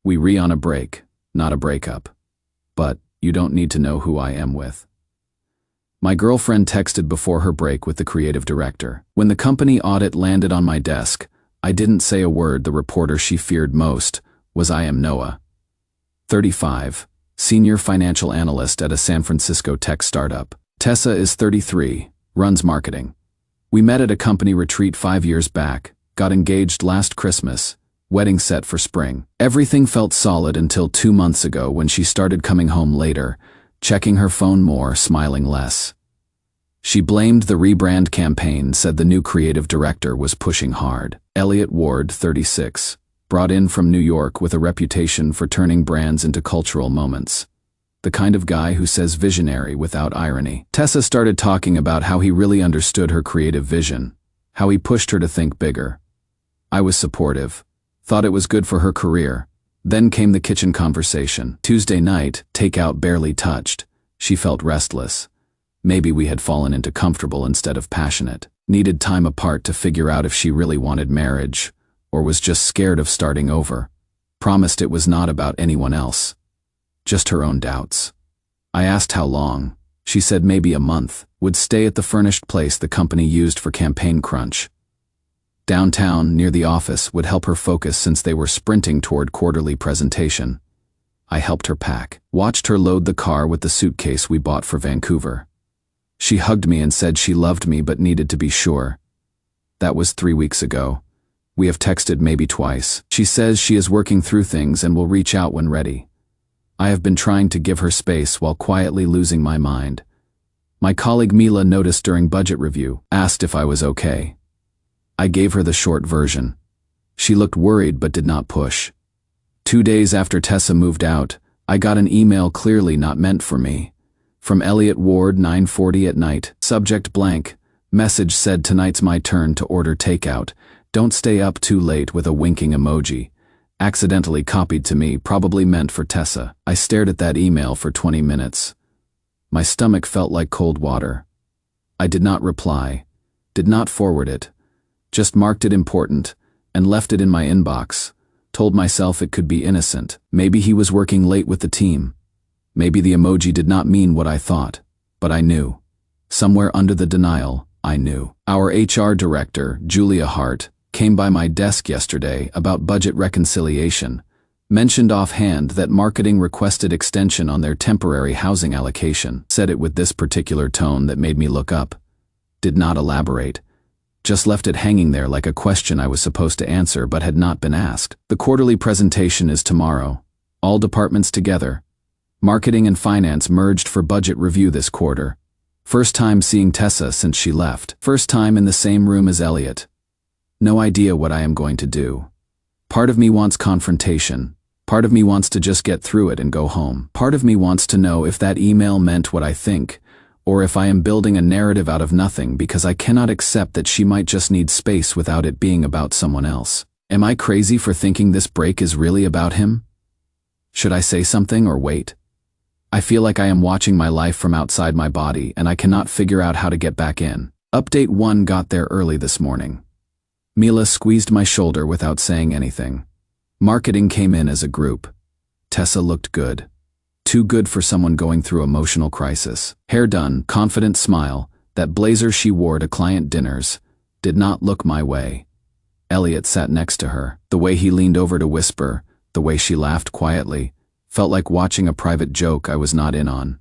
We on a break, not a breakup. But you don't need to know who I am with. My girlfriend texted before her break with the creative director. When the company audit landed on my desk, I didn't say a word. The reporter she feared most was I am Noah, 35, senior financial analyst at a San Francisco tech startup. Tessa is 33, runs marketing. We met at a company retreat 5 years back, got engaged last Christmas, wedding set for spring. Everything felt solid until 2 months ago when she started coming home later, checking her phone more, smiling less. She blamed the rebrand campaign, said the new creative director was pushing hard. Elliot Ward, 36, brought in from New York with a reputation for turning brands into cultural moments. The kind of guy who says visionary without irony. Tessa started talking about how he really understood her creative vision, how he pushed her to think bigger. I was supportive, thought it was good for her career. Then came the kitchen conversation. Tuesday night, takeout barely touched. She felt restless. Maybe we had fallen into comfortable instead of passionate. Needed time apart to figure out if she really wanted marriage, or was just scared of starting over. Promised it was not about anyone else. Just her own doubts. I asked how long. She said maybe a month. Would stay at the furnished place the company used for campaign crunch. Downtown, near the office, would help her focus since they were sprinting toward quarterly presentation. I helped her pack. Watched her load the car with the suitcase we bought for Vancouver. She hugged me and said she loved me but needed to be sure. That was 3 weeks ago. We have texted maybe twice. She says she is working through things and will reach out when ready. I have been trying to give her space while quietly losing my mind. My colleague Mila noticed during budget review, asked if I was okay. I gave her the short version. She looked worried but did not push. 2 days after Tessa moved out, I got an email clearly not meant for me. From Elliot Ward, 9:40 at night, subject blank. Message said tonight's my turn to order takeout. Don't stay up too late, with a winking emoji. Accidentally copied to me, probably meant for Tessa. I stared at that email for 20 minutes. My stomach felt like cold water. I did not reply, did not forward it, just marked it important, and left it in my inbox. Told myself it could be innocent. Maybe he was working late with the team. Maybe the emoji did not mean what I thought, but I knew. Somewhere under the denial, I knew. Our HR director, Julia Hart, came by my desk yesterday about budget reconciliation, mentioned offhand that marketing requested extension on their temporary housing allocation, said it with this particular tone that made me look up. Did not elaborate. Just left it hanging there like a question I was supposed to answer but had not been asked. The quarterly presentation is tomorrow. All departments together. Marketing and finance merged for budget review this quarter. First time seeing Tessa since she left. First time in the same room as Elliot. No idea what I am going to do. Part of me wants confrontation. Part of me wants to just get through it and go home. Part of me wants to know if that email meant what I think, or if I am building a narrative out of nothing because I cannot accept that she might just need space without it being about someone else. Am I crazy for thinking this break is really about him? Should I say something or wait? I feel like I am watching my life from outside my body and I cannot figure out how to get back in. Update 1 got there early this morning. Mila squeezed my shoulder without saying anything. Marketing came in as a group. Tessa looked good. Too good for someone going through emotional crisis. Hair done, confident smile, that blazer she wore to client dinners, did not look my way. Elliot sat next to her. The way he leaned over to whisper, the way she laughed quietly, felt like watching a private joke I was not in on.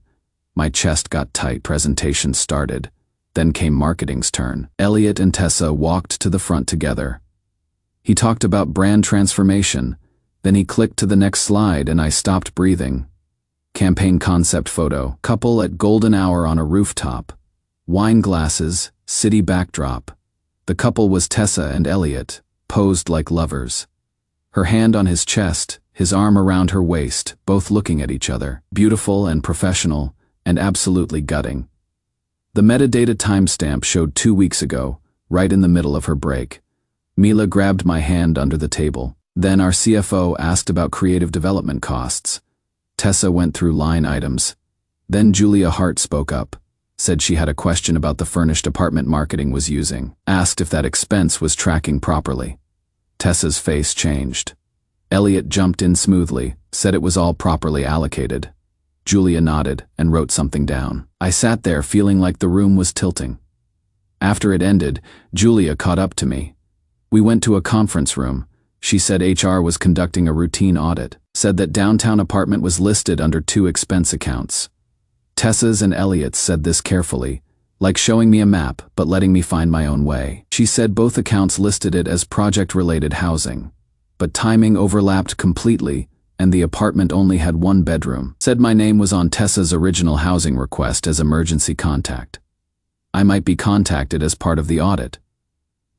My chest got tight. Presentation started. Then came marketing's turn. Elliot and Tessa walked to the front together. He talked about brand transformation. Then he clicked to the next slide and I stopped breathing. Campaign concept photo. Couple at golden hour on a rooftop. Wine glasses, city backdrop. The couple was Tessa and Elliot, posed like lovers. Her hand on his chest, his arm around her waist, both looking at each other. Beautiful and professional, and absolutely gutting. The metadata timestamp showed 2 weeks ago, right in the middle of her break. Mila grabbed my hand under the table. Then our CFO asked about creative development costs. Tessa went through line items. Then Julia Hart spoke up, said she had a question about the furnished apartment marketing was using, asked if that expense was tracking properly. Tessa's face changed. Elliot jumped in smoothly, said it was all properly allocated. Julia nodded and wrote something down. I sat there feeling like the room was tilting. After it ended, Julia caught up to me. We went to a conference room. She said HR was conducting a routine audit, said that downtown apartment was listed under 2 expense accounts. Tessa's and Elliot's said this carefully, like showing me a map but letting me find my own way. She said both accounts listed it as project-related housing, but timing overlapped completely and the apartment only had 1 bedroom. Said my name was on Tessa's original housing request as emergency contact. I might be contacted as part of the audit.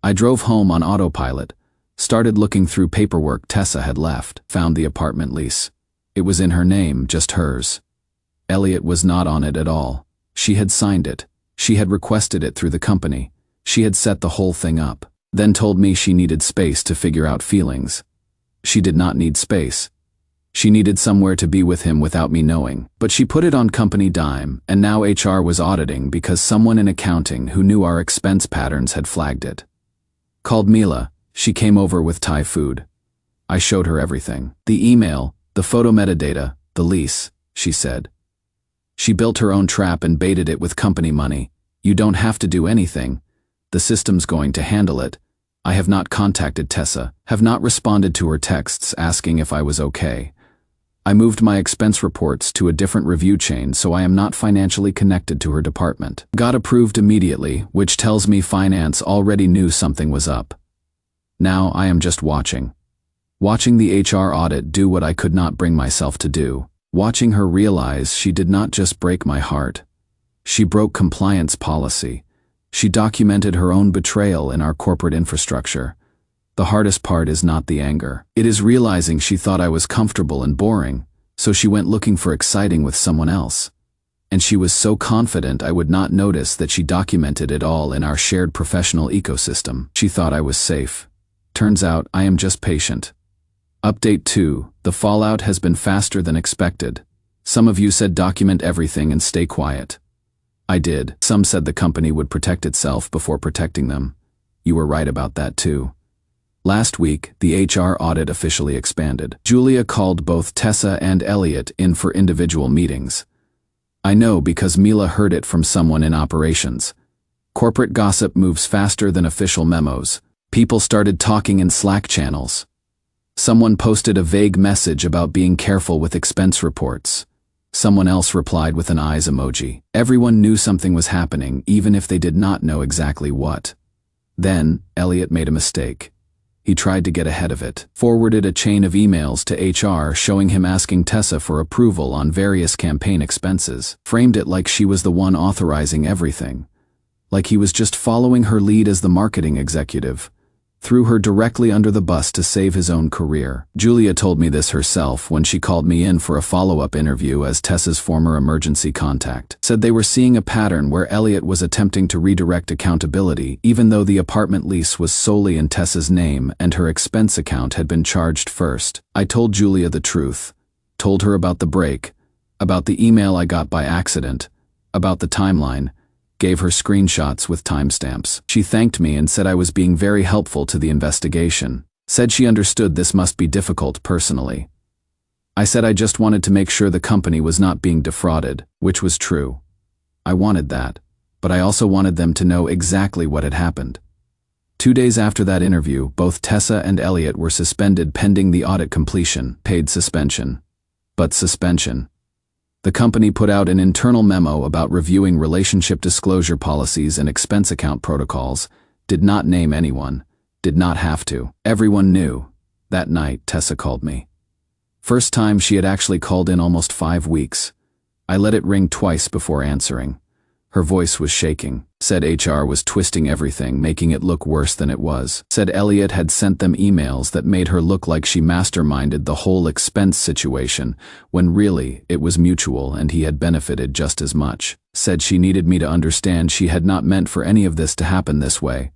I drove home on autopilot, started looking through paperwork Tessa had left, found the apartment lease. It was in her name, just hers. Elliot was not on it at all. She had signed it. She had requested it through the company. She had set the whole thing up, then told me she needed space to figure out feelings. She did not need space. She needed somewhere to be with him without me knowing, but she put it on company dime, and now HR was auditing because someone in accounting who knew our expense patterns had flagged it. Called Mila. She came over with Thai food. I showed her everything. The email, the photo metadata, the lease, she said. She built her own trap and baited it with company money. You don't have to do anything. The system's going to handle it. I have not contacted Tessa, have not responded to her texts asking if I was okay. I moved my expense reports to a different review chain so I am not financially connected to her department. Got approved immediately, which tells me finance already knew something was up. Now I am just watching. Watching the HR audit do what I could not bring myself to do. Watching her realize she did not just break my heart. She broke compliance policy. She documented her own betrayal in our corporate infrastructure. The hardest part is not the anger. It is realizing she thought I was comfortable and boring, so she went looking for exciting with someone else. And she was so confident I would not notice that she documented it all in our shared professional ecosystem. She thought I was safe. Turns out I am just patient. Update 2. The fallout has been faster than expected. Some of you said document everything and stay quiet. I did. Some said the company would protect itself before protecting them. You were right about that too. Last week, the HR audit officially expanded. Julia called both Tessa and Elliot in for individual meetings. I know because Mila heard it from someone in operations. Corporate gossip moves faster than official memos. People started talking in Slack channels. Someone posted a vague message about being careful with expense reports. Someone else replied with an eyes emoji. Everyone knew something was happening, even if they did not know exactly what. Then, Elliot made a mistake. He tried to get ahead of it, forwarded a chain of emails to HR showing him asking Tessa for approval on various campaign expenses, framed it like she was the one authorizing everything. Like he was just following her lead as the marketing executive. Threw her directly under the bus to save his own career. Julia told me this herself when she called me in for a follow-up interview as Tessa's former emergency contact. Said they were seeing a pattern where Elliot was attempting to redirect accountability even though the apartment lease was solely in Tessa's name and her expense account had been charged first. I told Julia the truth. Told her about the break, about the email I got by accident, about the timeline. Gave her screenshots with timestamps. She thanked me and said I was being very helpful to the investigation. Said she understood this must be difficult personally. I said I just wanted to make sure the company was not being defrauded, which was true. I wanted that, but I also wanted them to know exactly what had happened. 2 days after that interview, both Tessa and Elliot were suspended pending the audit completion, paid suspension. But suspension. The company put out an internal memo about reviewing relationship disclosure policies and expense account protocols, did not name anyone, did not have to. Everyone knew. That night, Tessa called me. First time she had actually called in almost 5 weeks. I let it ring twice before answering. Her voice was shaking. Said HR was twisting everything, making it look worse than it was. Said Elliot had sent them emails that made her look like she masterminded the whole expense situation, when really it was mutual and he had benefited just as much. Said she needed me to understand she had not meant for any of this to happen this way.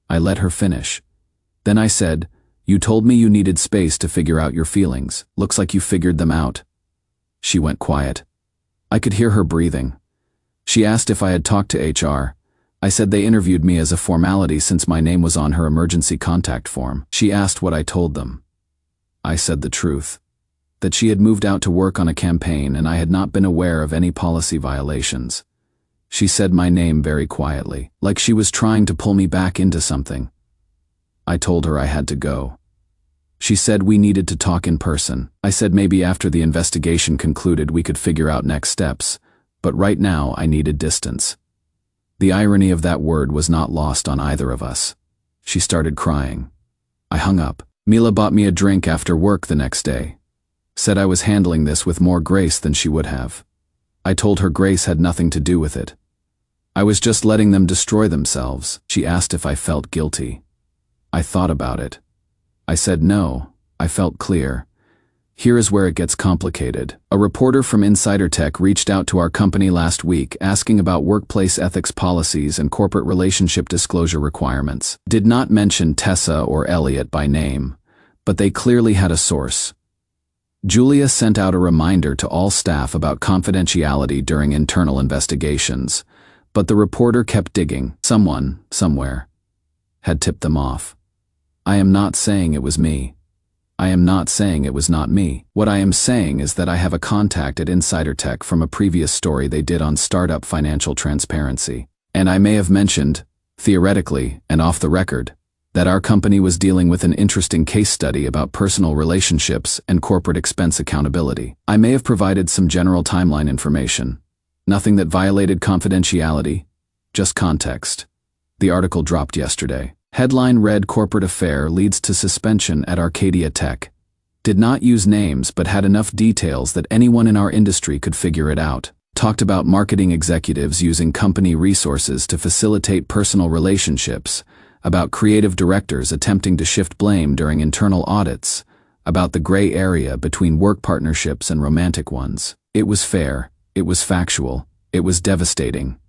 I let her finish. Then I said, "You told me you needed space to figure out your feelings. Looks like you figured them out." She went quiet. I could hear her breathing. She asked if I had talked to HR. I said they interviewed me as a formality since my name was on her emergency contact form. She asked what I told them. I said the truth. That she had moved out to work on a campaign and I had not been aware of any policy violations. She said my name very quietly, like she was trying to pull me back into something. I told her I had to go. She said we needed to talk in person. I said maybe after the investigation concluded we could figure out next steps, but right now I needed distance. The irony of that word was not lost on either of us. She started crying. I hung up. Mila bought me a drink after work the next day. Said I was handling this with more grace than she would have. I told her grace had nothing to do with it. I was just letting them destroy themselves. She asked if I felt guilty. I thought about it. I said no, I felt clear. Here is where it gets complicated. A reporter from Insider Tech reached out to our company last week asking about workplace ethics policies and corporate relationship disclosure requirements. Did not mention Tessa or Elliot by name, but they clearly had a source. Julia sent out a reminder to all staff about confidentiality during internal investigations, but the reporter kept digging. Someone, somewhere, had tipped them off. I am not saying it was me. I am not saying it was not me. What I am saying is that I have a contact at Insider Tech from a previous story they did on startup financial transparency. And I may have mentioned, theoretically and off the record, that our company was dealing with an interesting case study about personal relationships and corporate expense accountability. I may have provided some general timeline information. Nothing that violated confidentiality, just context. The article dropped yesterday. Headline read Corporate Affair leads to suspension at Arcadia Tech. Did not use names but had enough details that anyone in our industry could figure it out. Talked about marketing executives using company resources to facilitate personal relationships, about creative directors attempting to shift blame during internal audits, about the gray area between work partnerships and romantic ones. It was fair, it was factual, it was devastating.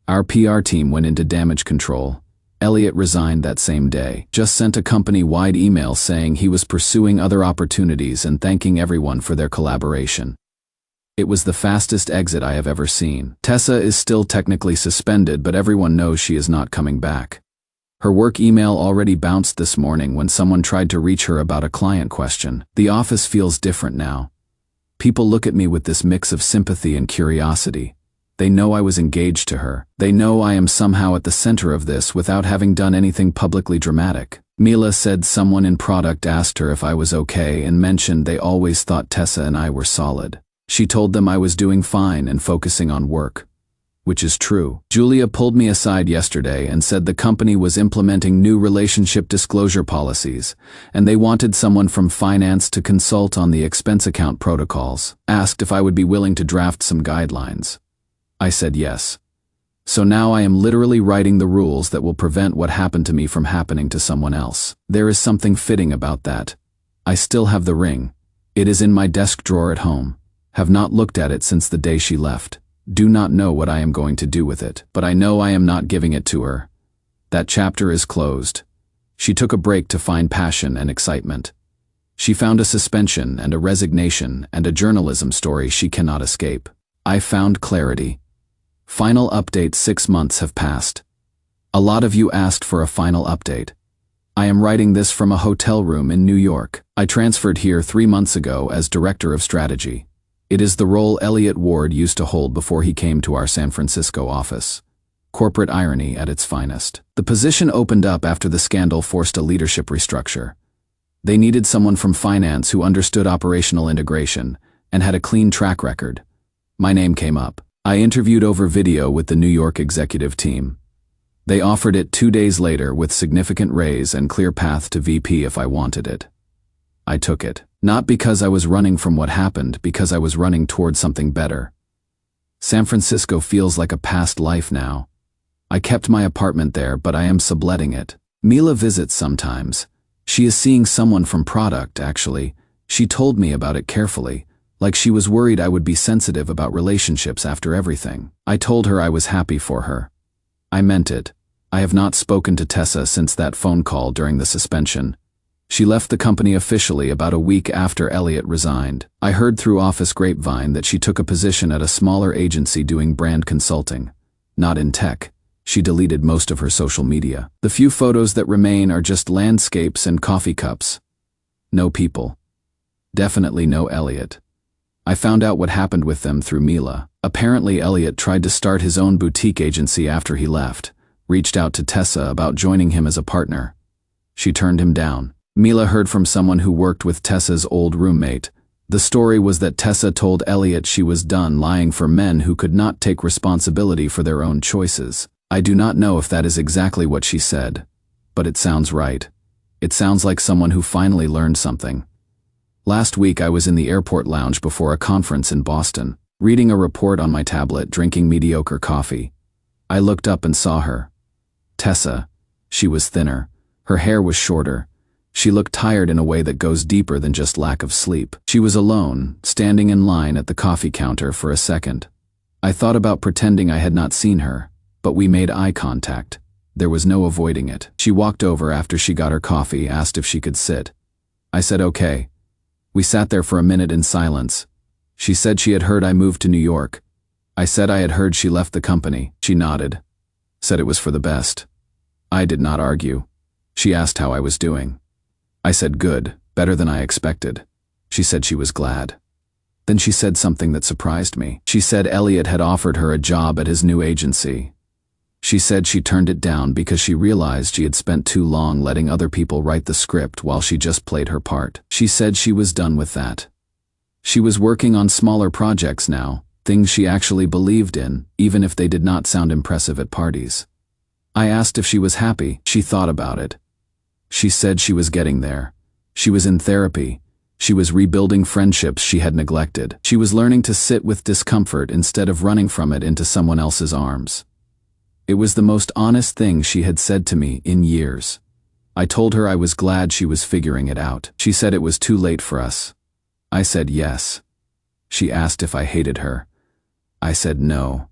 Our PR team went into damage control. Elliot resigned that same day, just sent a company-wide email saying he was pursuing other opportunities and thanking everyone for their collaboration. It was the fastest exit I have ever seen. Tessa is still technically suspended, but everyone knows she is not coming back. Her work email already bounced this morning when someone tried to reach her about a client question. The office feels different now. People look at me with this mix of sympathy and curiosity. They know I was engaged to her. They know I am somehow at the center of this without having done anything publicly dramatic. Mila said someone in product asked her if I was okay and mentioned they always thought Tessa and I were solid. She told them I was doing fine and focusing on work. Which is true. Julia pulled me aside yesterday and said the company was implementing new relationship disclosure policies, and they wanted someone from finance to consult on the expense account protocols. Asked if I would be willing to draft some guidelines. I said yes. So now I am literally writing the rules that will prevent what happened to me from happening to someone else. There is something fitting about that. I still have the ring. It is in my desk drawer at home. Have not looked at it since the day she left. Do not know what I am going to do with it, but I know I am not giving it to her. That chapter is closed. She took a break to find passion and excitement. She found a suspension and a resignation and a journalism story she cannot escape. I found clarity. Final update. 6 months have passed. A lot of you asked for a final update. I am writing this from a hotel room in New York. I transferred here 3 months ago as Director of Strategy. It is the role Elliot Ward used to hold before he came to our San Francisco office. Corporate irony at its finest. The position opened up after the scandal forced a leadership restructure. They needed someone from finance who understood operational integration and had a clean track record. My name came up. I interviewed over video with the New York executive team. They offered it 2 days later with significant raise and clear path to VP if I wanted it. I took it. Not because I was running from what happened, because I was running towards something better. San Francisco feels like a past life now. I kept my apartment there, but I am subletting it. Mila visits sometimes. She is seeing someone from product, actually. She told me about it carefully, like she was worried I would be sensitive about relationships after everything. I told her I was happy for her. I meant it. I have not spoken to Tessa since that phone call during the suspension. She left the company officially about a week after Elliot resigned. I heard through office grapevine that she took a position at a smaller agency doing brand consulting. Not in tech. She deleted most of her social media. The few photos that remain are just landscapes and coffee cups. No people. Definitely no Elliot. I found out what happened with them through Mila. Apparently Elliot tried to start his own boutique agency after he left, reached out to Tessa about joining him as a partner. She turned him down. Mila heard from someone who worked with Tessa's old roommate. The story was that Tessa told Elliot she was done lying for men who could not take responsibility for their own choices. I do not know if that is exactly what she said, but it sounds right. It sounds like someone who finally learned something. Last week I was in the airport lounge before a conference in Boston, reading a report on my tablet, drinking mediocre coffee. I looked up and saw her. Tessa. She was thinner. Her hair was shorter. She looked tired in a way that goes deeper than just lack of sleep. She was alone, standing in line at the coffee counter for a second. I thought about pretending I had not seen her, but we made eye contact. There was no avoiding it. She walked over after she got her coffee, asked if she could sit. I said okay. We sat there for a minute in silence. She said she had heard I moved to New York. I said I had heard she left the company. She nodded, said it was for the best. I did not argue. She asked how I was doing. I said good, better than I expected. She said she was glad. Then she said something that surprised me. She said Elliot had offered her a job at his new agency. She said she turned it down because she realized she had spent too long letting other people write the script while she just played her part. She said she was done with that. She was working on smaller projects now, things she actually believed in, even if they did not sound impressive at parties. I asked if she was happy. She thought about it. She said she was getting there. She was in therapy. She was rebuilding friendships she had neglected. She was learning to sit with discomfort instead of running from it into someone else's arms. It was the most honest thing she had said to me in years. I told her I was glad she was figuring it out. She said it was too late for us. I said yes. She asked if I hated her. I said no.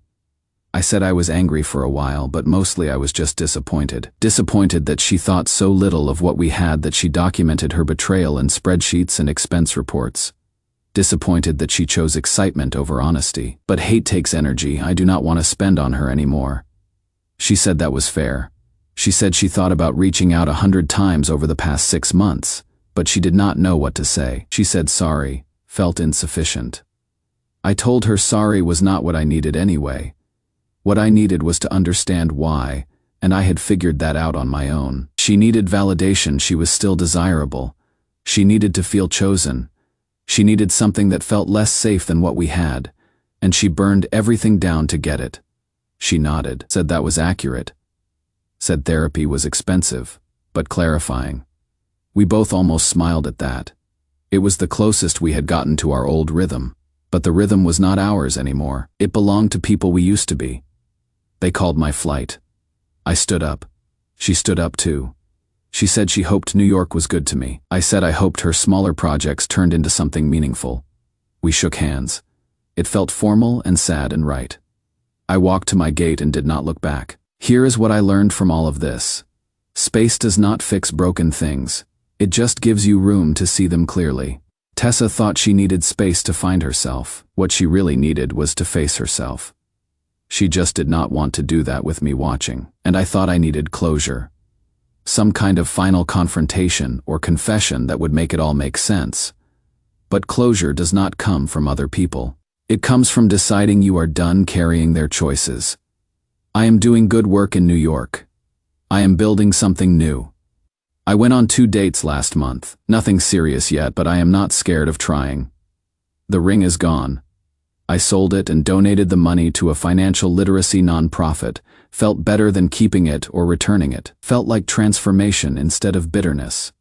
I said I was angry for a while, but mostly I was just disappointed. Disappointed that she thought so little of what we had that she documented her betrayal in spreadsheets and expense reports. Disappointed that she chose excitement over honesty. But hate takes energy I do not want to spend on her anymore. She said that was fair. She said she thought about reaching out 100 times over the past 6 months, but she did not know what to say. She said sorry, felt insufficient. I told her sorry was not what I needed anyway. What I needed was to understand why, and I had figured that out on my own. She needed validation she was still desirable. She needed to feel chosen. She needed something that felt less safe than what we had, and she burned everything down to get it. She nodded, said that was accurate. Said therapy was expensive, but clarifying. We both almost smiled at that. It was the closest we had gotten to our old rhythm, but the rhythm was not ours anymore. It belonged to people we used to be. They called my flight. I stood up. She stood up too. She said she hoped New York was good to me. I said I hoped her smaller projects turned into something meaningful. We shook hands. It felt formal and sad and right. I walked to my gate and did not look back. Here is what I learned from all of this. Space does not fix broken things. It just gives you room to see them clearly. Tessa thought she needed space to find herself. What she really needed was to face herself. She just did not want to do that with me watching, and I thought I needed closure. Some kind of final confrontation or confession that would make it all make sense. But closure does not come from other people. It comes from deciding you are done carrying their choices. I am doing good work in New York. I am building something new. I went on 2 dates last month. Nothing serious yet, but I am not scared of trying. The ring is gone. I sold it and donated the money to a financial literacy nonprofit. Felt better than keeping it or returning it. Felt like transformation instead of bitterness.